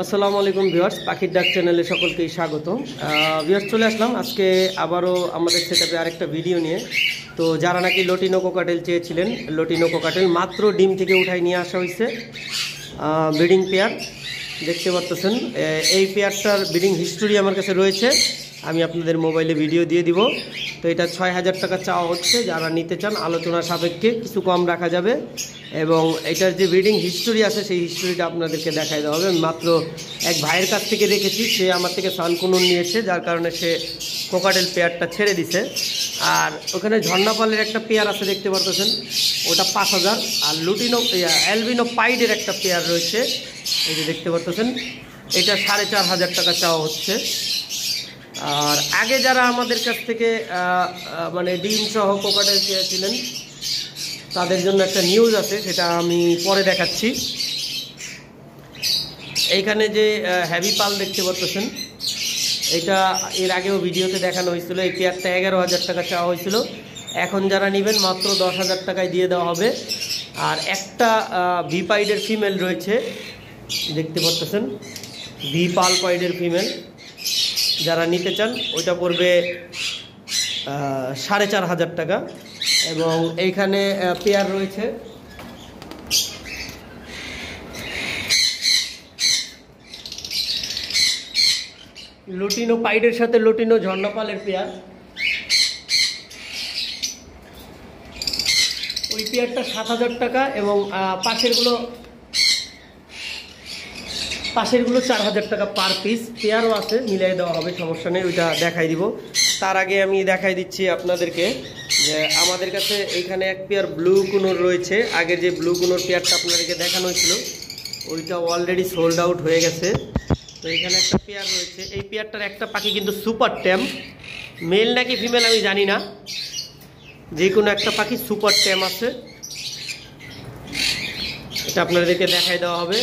আসসালামু আলাইকুম ভিউয়ার্স, পাখির ডাক চ্যানেলে সকলকেই স্বাগত। ভিউয়ার্স, চলে আসলাম আজকে আবারও আমাদের সেটআপে আরেকটা ভিডিও নিয়ে। তো যারা নাকি লটিনো কোকাটেল চেয়েছিলেন, লটিনো কোকাটেল মাত্র ডিম থেকে উঠাই নিয়ে আসা হয়েছে। ব্রিডিং পেয়ার দেখতে পাচ্ছেন, এই পেয়ারটার ব্রিডিং হিস্টোরি আমার কাছে রয়েছে, আমি আপনাদের মোবাইলে ভিডিও দিয়ে দিব। তো এটা ৬,০০০ টাকা চাওয়া হচ্ছে। যারা নিতে চান আলোচনা সাপেক্ষে কিছু কম রাখা যাবে, এবং এটার যে ব্রিডিং হিস্টোরি আছে সেই হিস্টোরিটা আপনাদেরকে দেখাই দেওয়া হবে। মাত্র এক ভাইয়ের কাছ থেকে রেখেছি, সে আমার থেকে সানকুনুন নিয়েছে, যার কারণে সে কোকাটেল পেয়ারটা ছেড়ে দিছে। আর ওখানে ঝর্ণাপালের একটা পেয়ার আছে দেখতে পাচ্ছেন, ওটা ৫,০০০। আর লুটিনো অ্যালবিনো পাইডের একটা পেয়ার রয়েছে, এই যে দেখতে পাচ্ছেন, এটা ৪,৫০০ টাকা চাওয়া হচ্ছে। আর আগে যারা আমাদের কাছ থেকে মানে ডিম সহ কোকাটেল চেয়েছিলেন তাদের জন্য একটা নিউজ আছে, সেটা আমি পরে দেখাচ্ছি। এইখানে যে হ্যাভি পাল দেখতে পাচ্ছেন, এটা এর আগেও ভিডিওতে দেখানো হয়েছিল। এই পেয়ারটা ১১,০০০ টাকা চাওয়া হয়েছিল। এখন যারা নেবেন মাত্র ১০,০০০ টাকায় দিয়ে দেওয়া হবে। আর একটা ভি পাইডের ফিমেল রয়েছে দেখতে পাচ্ছেন, ভি পাল পাইডের ফিমেল, যারা নিতে চান ওইটা পড়বে ৪,৫০০ টাকা। এবং এইখানে পেয়ার রয়েছে লুটিনো পাইডের সাথে লুটিনো ঝর্ণাপালের পেয়ার। ওই পেয়ারটা ৭,০০০ টাকা, এবং পাশেরগুলো ৪,০০০ টাকা পার পিস। পেয়ারও আছে, মিলাই দেওয়া হবে, সমস্যা নেই, ওইটা দেখাই দিব। তার আগে আমি দেখাই দিচ্ছি আপনাদেরকে যে আমাদের কাছে এইখানে এক পেয়ার ব্লু কুনোর রয়েছে। আগের যে ব্লু কুনোর পেয়ারটা আপনাদেরকে দেখানো হয়েছিল ওইটা অলরেডি সোল্ড আউট হয়ে গেছে। তো এখানে একটা পেয়ার রয়েছে। এই পেয়ারটার একটা পাখি কিন্তু সুপার ট্যাম, মেল নাকি ফিমেল আমি জানি না, যে কোনো একটা পাখি সুপার ট্যাম আছে, এটা আপনাদেরকে দেখাই দেওয়া হবে।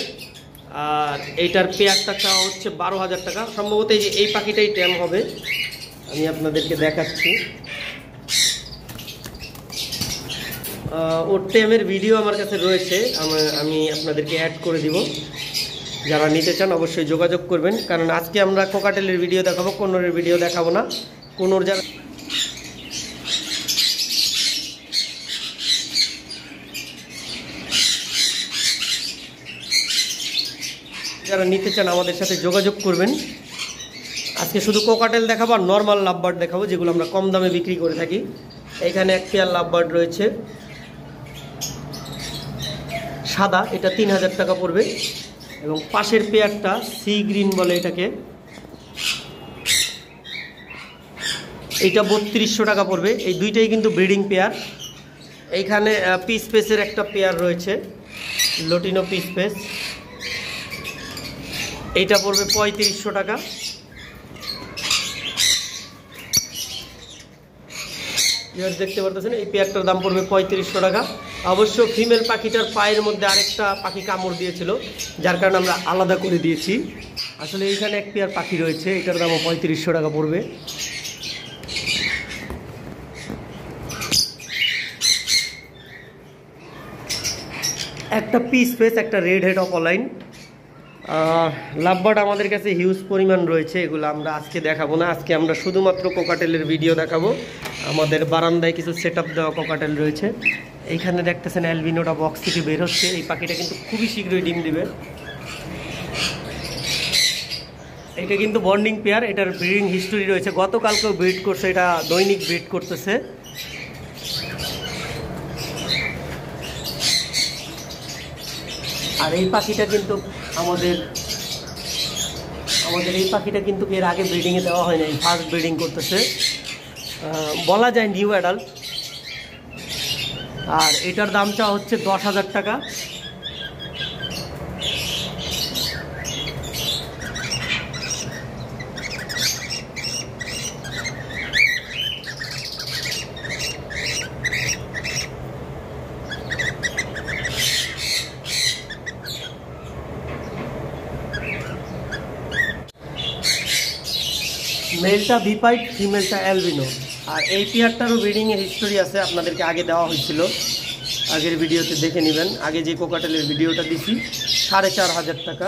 আর এইটার পেয়ারটা চাওয়া হচ্ছে ১২,০০০ টাকা। সম্ভবত এই পাখিটাই ট্যাম হবে, আমি আপনাদেরকে দেখাচ্ছি। ওর ট্যামের ভিডিও আমার কাছে রয়েছে, আমি আপনাদেরকে অ্যাড করে দিব। যারা নিতে চান অবশ্যই যোগাযোগ করবেন, কারণ আজকে আমরা কোকাটেলের ভিডিও দেখাবো, কোনোরের ভিডিও দেখাবো না। কোনোর যারা নিতে চান আমাদের সাথে যোগাযোগ করবেন। আজকে শুধু কোকাটেল দেখাবো আর নর্মাল লাভবার্ড দেখাবো, যেগুলো আমরা কম দামে বিক্রি করে থাকি। এখানে এক পেয়ার লাভবার্ড রয়েছে সাদা, এটা ৩,০০০ টাকা পড়বে। এবং পাশের পেয়ারটা সি গ্রিন বলে এটাকে, এইটা ৩২০০ টাকা পড়বে। এই দুইটাই কিন্তু ব্রিডিং পেয়ার। এইখানে পিস পেসের একটা পেয়ার রয়েছে, লটিনো পিস পেস, এইটা পড়বে ৩৫০০ টাকা। দেখতে পারতেছেন, এই পেয়ারটার দাম পড়বে ৩৫০০ টাকা। অবশ্য ফিমেল পাখিটার পায়ের মধ্যে আরেকটা পাখি কামড় দিয়েছিল, যার কারণে আমরা আলাদা করে দিয়েছি। আসলে এইখানে এক পেয়ার পাখি রয়েছে, এটার দামও ৩৫০০ টাকা পড়বে। একটা পিস পেস, একটা রেড হেড অফ অলাইন। লাভবার্ড আমাদের কাছে হিউজ পরিমাণ রয়েছে, এগুলো আমরা আজকে দেখাবো না। আজকে আমরা শুধুমাত্র কোকাটেলের ভিডিও দেখাবো। আমাদের বারান্দায় কিছু সেটআপ দেওয়া কোকাটেল রয়েছে। এইখানে দেখতেছেন অ্যালবিনোটা বক্স থেকে বের হচ্ছে। এই পাখিটা কিন্তু খুবই শীঘ্রই ডিম দিবে। এটা কিন্তু বন্ডিং পেয়ার, এটার ব্রিডিং হিস্টোরি রয়েছে, গতকালকেও ব্রিড করছে, এটা দৈনিক ব্রিড করতেছে। আর এই পাখিটা কিন্তু আমাদের এই পাখিটা কিন্তু এর আগে ব্রিডিংয়ে দেওয়া হয় না, ফার্স্ট ব্রিডিং করতেছে, বলা যায় নিউ অ্যাডাল্ট। আর এটার দামটা হচ্ছে ১০,০০০ টাকা। মেলটা ভিপাইট, ফিমেলটা অ্যালবিনো। আর এই পেয়ারটারও ব্রিডিংয়ের হিস্টোরি আছে, আপনাদেরকে আগে দেওয়া হয়েছিল, আগের ভিডিওতে দেখে নেবেন। আগে যে কোকাটেলের ভিডিওটা দিছি ৪,৫০০ টাকা।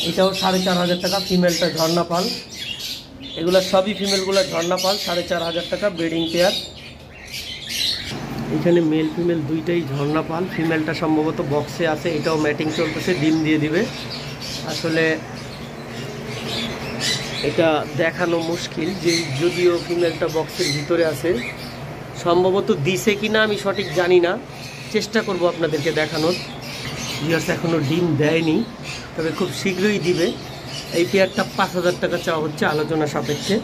এটাও 4,500 টাকা। ফিমেলটা ঝর্ণা পাল, এগুলো সবই ফিমেলগুলো ঝর্ণা পাল, 4,500 টাকা ব্রিডিং পেয়ার। এখানে মেল ফিমেল দুইটাই ঝর্ণা পাল। ফিমেলটা সম্ভবত বক্সে আছে, এটাও ম্যাটিং চলতেছে, ডিম দিয়ে দিবে। আসলে এটা দেখানো মুশকিল, যে যদিও ফিমেলটা বক্সের ভিতরে আছে, সম্ভবত দিছে কিনা আমি সঠিক জানি না, চেষ্টা করব আপনাদেরকে দেখানোর। ভিউয়ার্স এখনও ডিম দেয়নি, তবে খুব শীঘ্রই দিবে। এই পেয়ারটা 5,000 টাকা চাওয়া হচ্ছে আলোচনা সাপেক্ষে।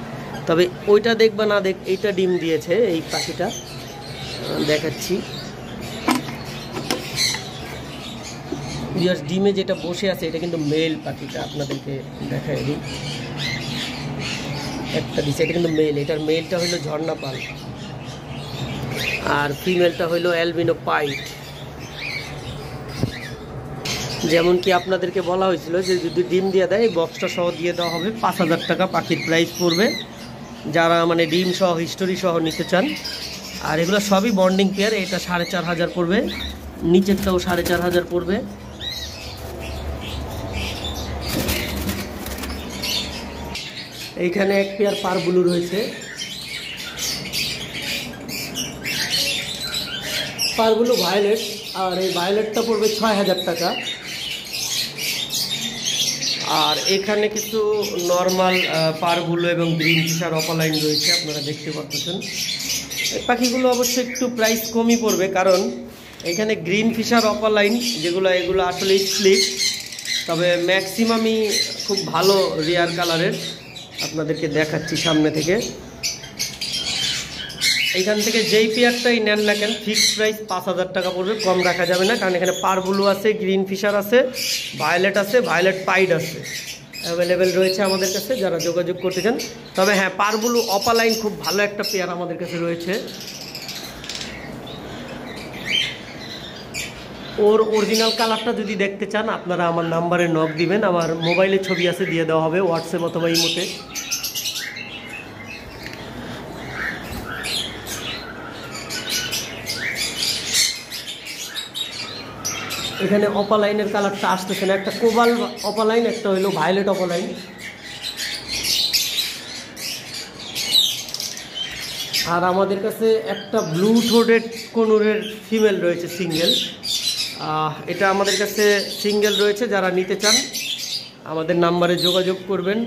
তবে ওইটা দেখবা না দেখ, এইটা ডিম দিয়েছে, এই পাখিটা দেখাচ্ছি। ভিউয়ার্স ডিমে যেটা বসে আছে এটা কিন্তু মেল পাখিটা, আপনাদেরকে দেখাই দিই। একটা দিছে, এটা কিন্তু মেল। এটার মেলটা হইলো ঝর্ণা পাল আর ফিমেলটা হইলো অ্যালবিনো পাইট। যেমন কি আপনাদেরকে বলা হয়েছিল যে যদি ডিম দিয়ে দেয়, এই বক্সটা সহ দিয়ে দেওয়া হবে। 5,000 টাকা পাখির প্রাইস পড়বে, যারা মানে ডিম সহ হিস্টোরি সহ নিতে চান। আর এগুলো সবই বন্ডিং পেয়ার। এটা 4,500 পড়বে, নিচেরটাও 4,500 পড়বে। এইখানে এক পেয়ার পারবুলু রয়েছে, পারবুলু ভায়োলেট, আর এই ভায়োলেটটা পড়বে 6,000 টাকা। আর এখানে কিছু নর্মাল পারবুলু এবং গ্রিন ফিশার অপালাইন রয়েছে, আপনারা দেখতে পাচ্ছেন। এই পাখিগুলো অবশ্যই একটু প্রাইস কমই পড়বে, কারণ এখানে গ্রিন ফিশার অপালাইন যেগুলো, এগুলো আসলে স্প্লিট, তবে ম্যাক্সিমামই খুব ভালো রেয়ার কালারের। আপনাদেরকে দেখাচ্ছি সামনে থেকে। এইখান থেকে যেই পেয়ারটাই নেন না কেন, ফিক্সড প্রাইস 5,000 টাকা পড়বে, কম রাখা যাবে না। কারণ এখানে পারবুলু আছে, গ্রিন ফিশার আছে, ভায়োলেট আছে, ভায়োলেট পাইড আছে, অ্যাভেলেবেল রয়েছে আমাদের কাছে, যারা যোগাযোগ করতে চান। তবে হ্যাঁ, পারবুলু অপালাইন খুব ভালো একটা পেয়ার আমাদের কাছে রয়েছে। ওর অরিজিনাল কালারটা যদি দেখতে চান, আপনারা আমার নাম্বারে নক দিবেন, আমার মোবাইলে ছবি আছে, দিয়ে দেওয়া হবে হোয়াটসঅ্যাপ অথবা ইমোতে। এখানে অপালাইনের কালারটা আসতেছে না, একটা কোবাল অপালাইন, একটা হইলো ভায়োলেট অপালাইন। আর আমাদের কাছে একটা ব্লু থ্রোটেড কোনুরের ফিমেল রয়েছে সিঙ্গেল। এটা আমাদের কাছে সিঙ্গেল রয়েছে, যারা নিতে চান আমাদের নাম্বারে যোগাযোগ করবেন।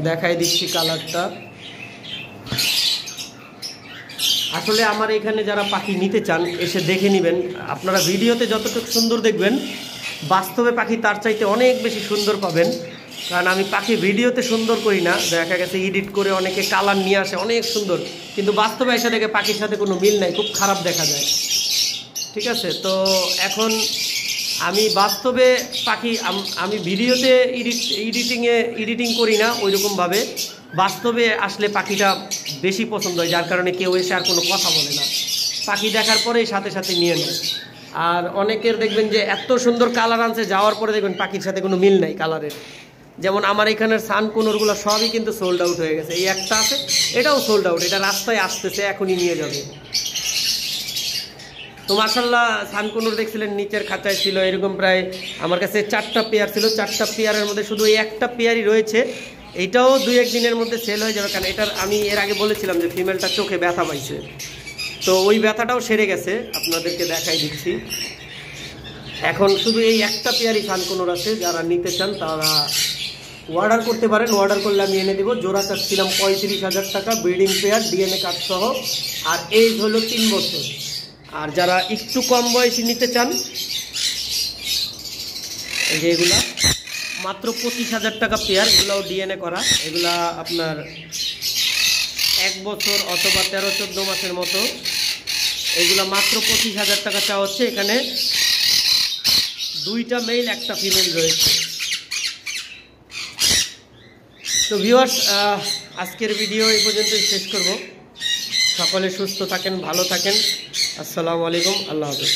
দেখাই দিচ্ছি কালারটা। আসলে আমার এখানে যারা পাখি নিতে চান এসে দেখে নেবেন। আপনারা ভিডিওতে যতটুকু সুন্দর দেখবেন, বাস্তবে পাখি তার চাইতে অনেক বেশি সুন্দর পাবেন। কারণ আমি পাখি ভিডিওতে সুন্দর করি না, দেখা গেছে এডিট করে অনেকে কালার নিয়ে আসে অনেক সুন্দর, কিন্তু বাস্তবে এসে দেখে পাখির সাথে কোনো মিল নাই, খুব খারাপ দেখা যায়। ঠিক আছে, তো এখন আমি বাস্তবে পাখি, আমি ভিডিওতে এডিটিং করি না ওইরকমভাবে, বাস্তবে আসলে পাখিটা বেশি পছন্দ হয়, যার কারণে কেউ এসে আর কোনো কথা বলে না, পাখি দেখার পরেই সাথে সাথে নিয়ে নেয়। আর অনেকের দেখবেন যে এত সুন্দর কালার আনছে, যাওয়ার পরে দেখবেন পাখির সাথে কোনো মিল নাই কালারের। যেমন আমার এখানের সানকুনোরগুলো সবই কিন্তু সোল্ড আউট হয়ে গেছে, এই একটা আছে, এটাও সোল্ড আউট, এটা রাস্তায় আসতেছে, এখনই নিয়ে যাবে। তো মাশাআল্লাহ সানকুনুর দেখছিলেন নিচের খাঁচায় ছিল এরকম প্রায় আমার কাছে 4টা পেয়ার ছিল, 4টা পেয়ারের মধ্যে শুধু এই একটা পেয়ারই রয়েছে। এইটাও 2-1 দিনের মধ্যে সেল হয়ে যাবে, কারণ এটার আমি এর আগে বলেছিলাম যে ফিমেলটা চোখে ব্যথা পাইছে, তো ওই ব্যথাটাও সেরে গেছে, আপনাদেরকে দেখাই দিচ্ছি। এখন শুধু এই একটা পেয়ারই সানকুনুর আছে, যারা নিতে চান তারা অর্ডার করতে পারেন। অর্ডার করলে আমি এনে দেবো। জোড়া চাচ্ছিলাম 35,000 টাকা, ব্রিডিং পেয়ার, ডিএনএ কার্ড সহ, আর এজ হলো 3 বছর। আর যারা একটু কম বয়সী নিতে চান, এই যে এগুলা মাত্র 25,000 টাকা পেয়ার, এগুলাও ডিএনএ করা, এগুলা আপনার 1 বছর অথবা 13-14 মাসের মতো, এগুলা মাত্র 25,000 টাকা চাওয়া হচ্ছে। এখানে 2টা মেল 1টা ফিমেল রয়েছে। তো ভিউয়ার্স, আজকের ভিডিও এই পর্যন্তই শেষ করব। সকলে সুস্থ থাকেন, ভালো থাকেন। আসসালামু আলাইকুম, আল্লাহ হাফেজ।